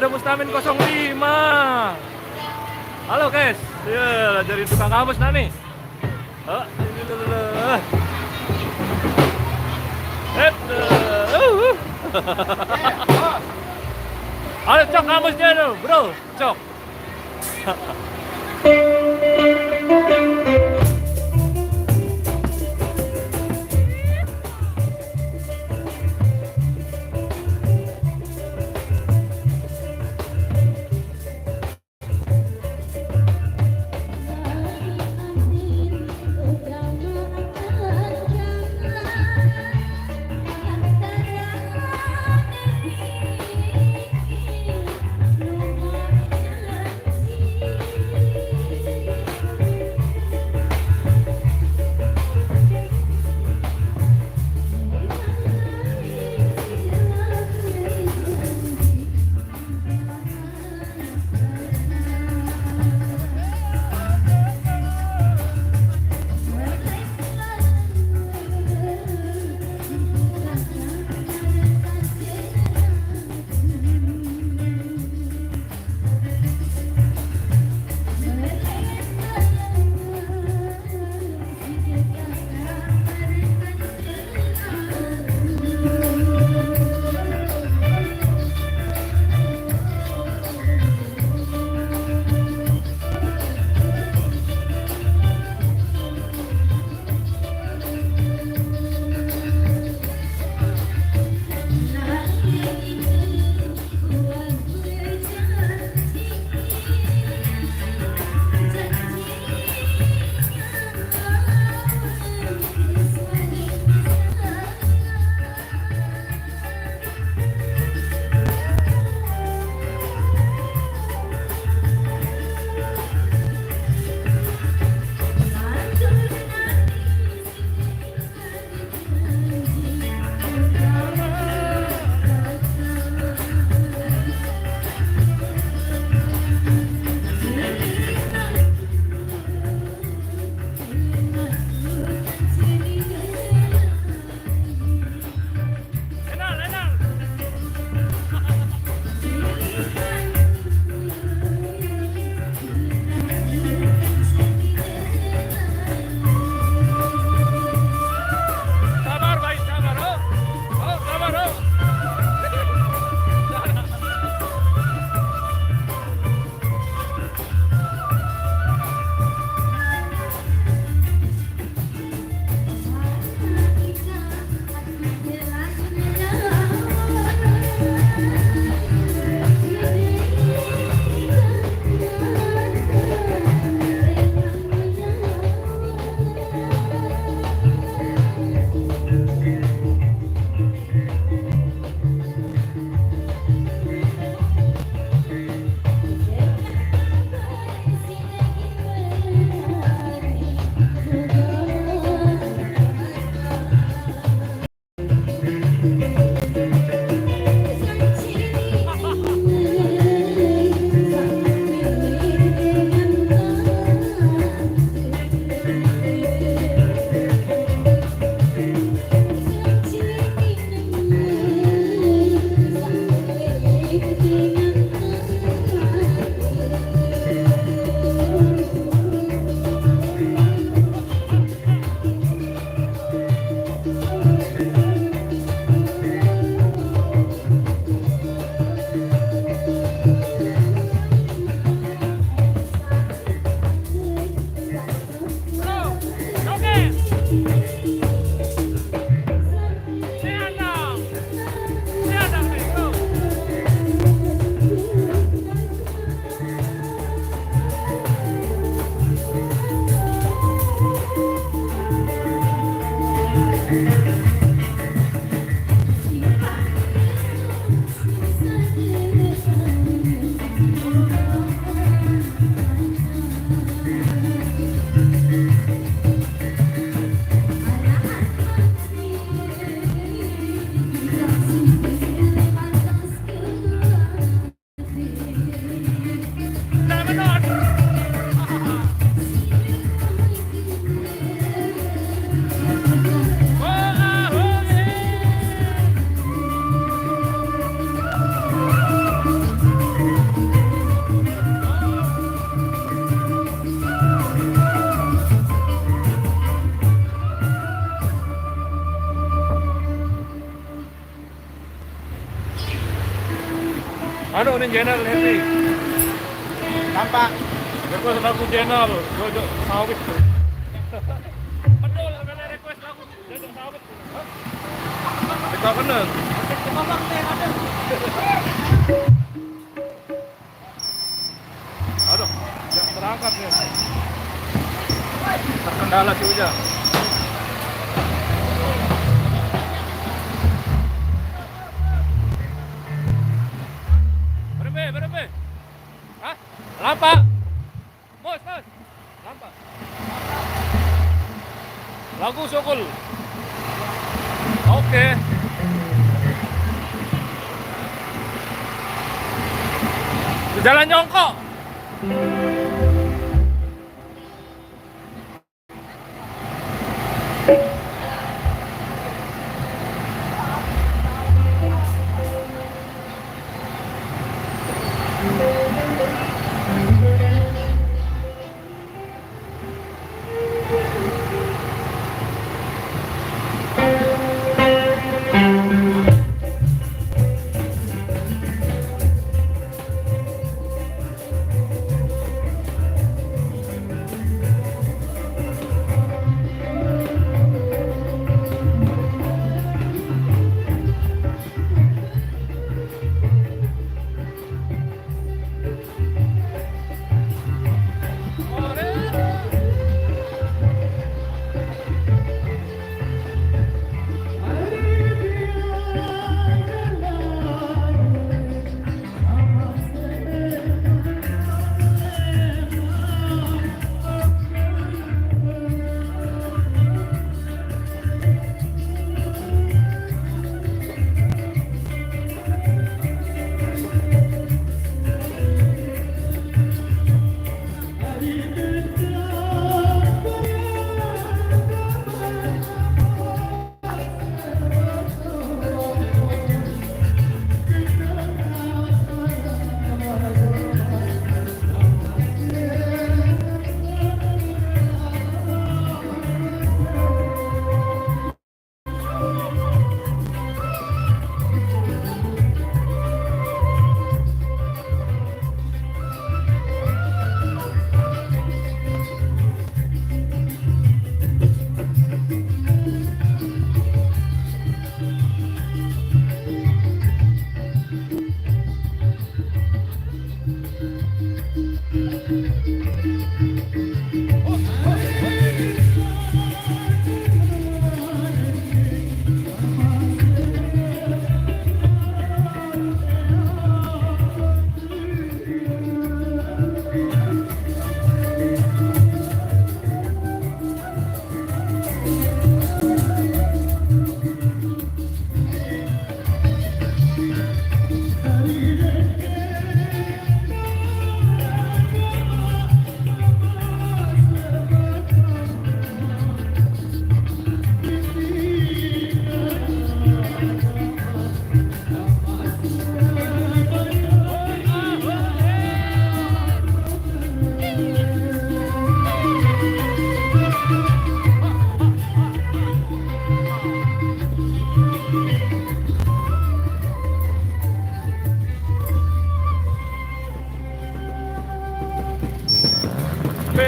ada Mustamin 05. Halo guys, ya jadi tukang kamus nah nih. Oh, Ayo cok kamusnya tuh, bro, cok. Anu nih channel Happy. Nampak. Request lagu channel Jojo Sawit. Betul, ada request lagu Jojo Sawit. Kita bener. Aduh, yang terangkat nih. Terkendala si Ujang. Berapa? Hah? Lampa? Bos. Lampa. Lagu Sokul. Oke. Jalan jongkok.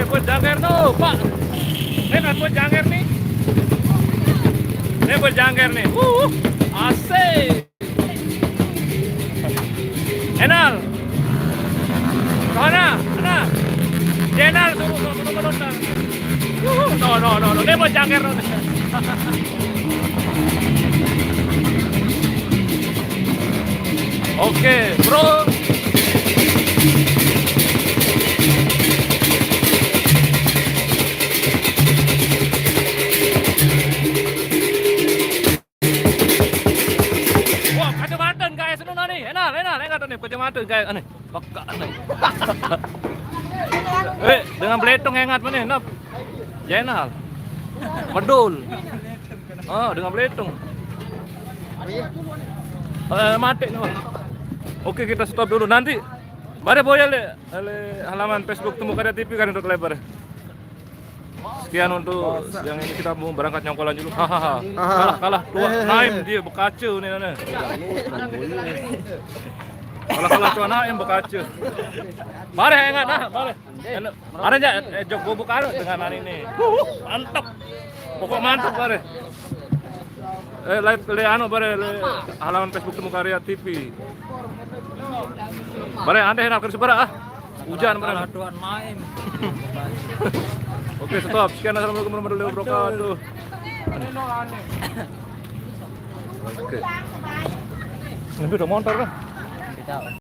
Buat jangkar tuh, Pak. Ini kan buat jangkar nih. Ini buat jangkar nih. Asik. Enal. Sana. Enal suruh menonton. No. Ini buat jangkar tuh. Oke, bro. Kacamata guys, aneh, peka aneh. Dengan beletong hangat mana, nap? Jenal, bedul. Oh, dengan beletong. Mati nih. Oke, kita stop dulu. Nanti, mari boya le halaman Facebook Temu Karya TV kan untuk lebar. Sekian untuk yang ini, kita mau berangkat nyongkolan dulu. Hahaha. Kalah tua. Naim dia berkaca nih. Kalau tuan yang bekacu. Mari enggak nah, mari. Mari aja jok bubuk anu dengan hari ini. Mantap. Pokok mantap mari. Live anu bare halaman Facebook Temu Karya TV. Bare anda hendak kerja bara ah. Hujan bare. Tuan main. Oke, stop. Sekian, assalamualaikum warahmatullahi wabarakatuh. Oke. Ini udah motor kan?